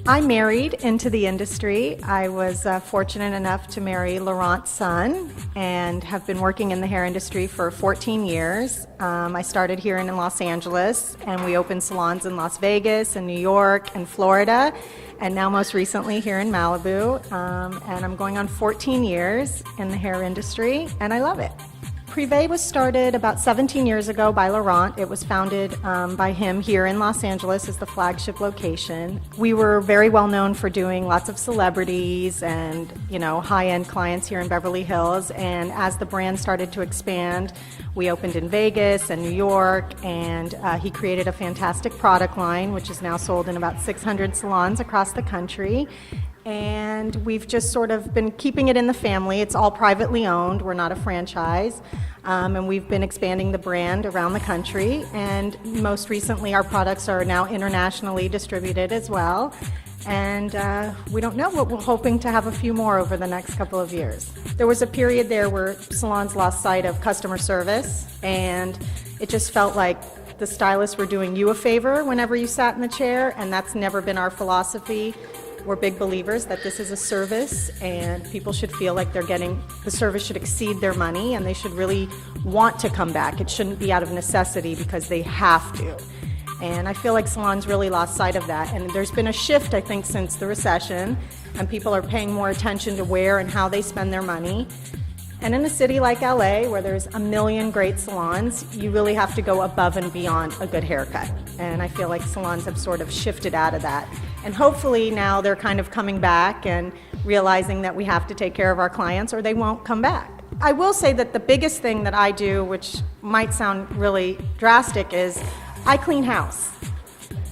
I married into the industry. I was fortunate enough to marry Laurent's son and have been working in the hair industry for 14 years. I started here in Los Angeles, and we opened salons in Las Vegas and New York and Florida, and now most recently here in Malibu. And I'm going on 14 years in the hair industry, and I love it. Privé was started about 17 years ago by Laurent. It was founded by him here in Los Angeles as the flagship location. We were very well known for doing lots of celebrities and, high-end clients here in Beverly Hills. And as the brand started to expand, we opened in Vegas and New York, and he created a fantastic product line, which is now sold in about 600 salons across the country. And we've just sort of been keeping it in the family. It's all privately owned. We're not a franchise. And we've been expanding the brand around the country. And most recently, our products are now internationally distributed as well. And we don't know, but we're hoping to have a few more over the next couple of years. There was a period there where salons lost sight of customer service, and it just felt like the stylists were doing you a favor whenever you sat in the chair, and that's never been our philosophy. We're big believers that this is a service, and people should feel like the service should exceed their money, and they should really want to come back. It shouldn't be out of necessity because they have to. And I feel like salons really lost sight of that. And there's been a shift, I think, since the recession, and people are paying more attention to where and how they spend their money. And in a city like LA, where there's a million great salons, you really have to go above and beyond a good haircut. And I feel like salons have sort of shifted out of that. And hopefully now they're kind of coming back and realizing that we have to take care of our clients or they won't come back. I will say that the biggest thing that I do, which might sound really drastic, is I clean house.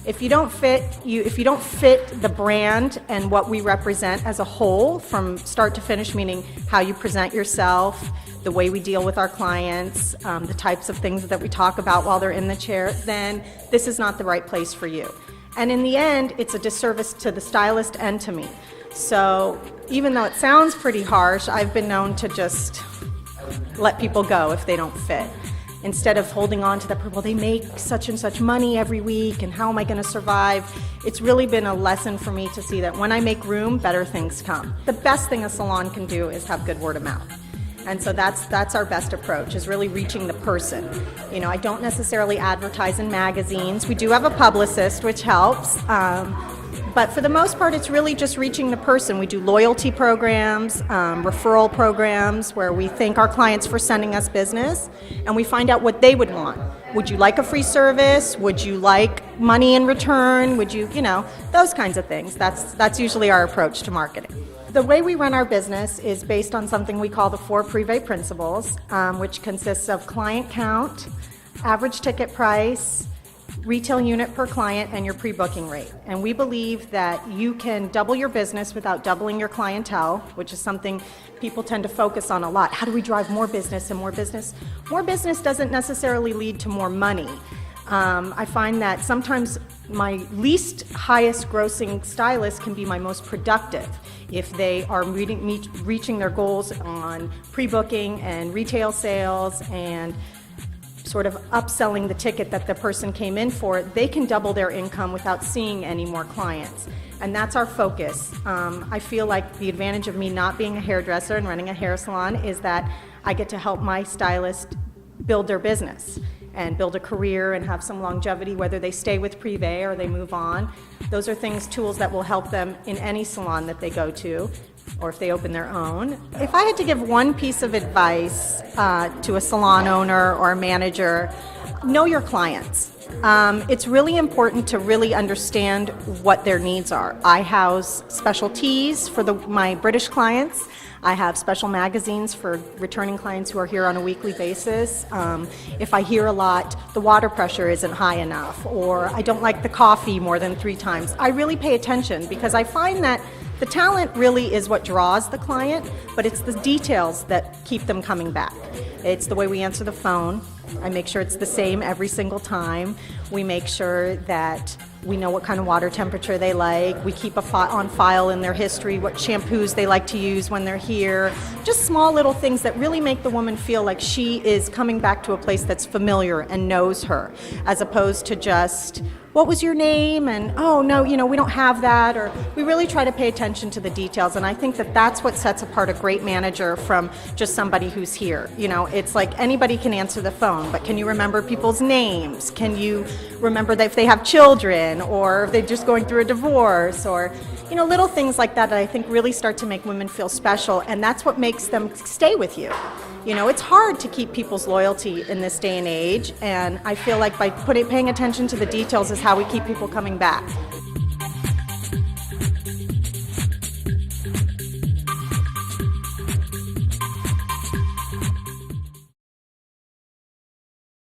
If you don't fit the brand and what we represent as a whole from start to finish, meaning how you present yourself, the way we deal with our clients, the types of things that we talk about while they're in the chair, then this is not the right place for you. And in the end, it's a disservice to the stylist and to me. So even though it sounds pretty harsh, I've been known to just let people go if they don't fit. Instead of holding on to that, well, they make such and such money every week, and how am I going to survive? It's really been a lesson for me to see that when I make room, better things come. The best thing a salon can do is have good word of mouth. And so that's our best approach, is really reaching the person. I don't necessarily advertise in magazines. We do have a publicist, which helps. But for the most part, it's really just reaching the person. We do loyalty programs, referral programs, where we thank our clients for sending us business, and we find out what they would want. Would you like a free service? Would you like money in return? Would you, those kinds of things. That's usually our approach to marketing. The way we run our business is based on something we call the 4 Privé Principles, which consists of client count, average ticket price, retail unit per client, and your pre-booking rate. And we believe that you can double your business without doubling your clientele, which is something people tend to focus on a lot. How do we drive more business and more business? More business doesn't necessarily lead to more money. I find that sometimes my least highest grossing stylist can be my most productive if they are reaching their goals on pre-booking and retail sales and sort of upselling the ticket that the person came in for. They can double their income without seeing any more clients. And that's our focus. I feel like the advantage of me not being a hairdresser and running a hair salon is that I get to help my stylist build their business and build a career and have some longevity, whether they stay with Privé or they move on. Those are tools that will help them in any salon that they go to, or if they open their own. If I had to give one piece of advice to a salon owner or a manager, know your clients. It's really important to really understand what their needs are. I house special teas for my British clients. I have special magazines for returning clients who are here on a weekly basis. If I hear a lot, the water pressure isn't high enough, or I don't like the coffee more than 3 times, I really pay attention, because I find that the talent really is what draws the client, but it's the details that keep them coming back. It's the way we answer the phone. I make sure it's the same every single time. We make sure that we know what kind of water temperature they like. We keep on file in their history what shampoos they like to use when they're here. Just small little things that really make the woman feel like she is coming back to a place that's familiar and knows her, as opposed to just, what was your name? And, oh, no, we don't have that. Or we really try to pay attention to the details. And I think that that's what sets apart a great manager from just somebody who's here. It's like anybody can answer the phone, but can you remember people's names? Can you remember that if they have children, or if they're just going through a divorce, or little things like that I think really start to make women feel special, and that's what makes them stay with you. It's hard to keep people's loyalty in this day and age, and I feel like by paying attention to the details is how we keep people coming back.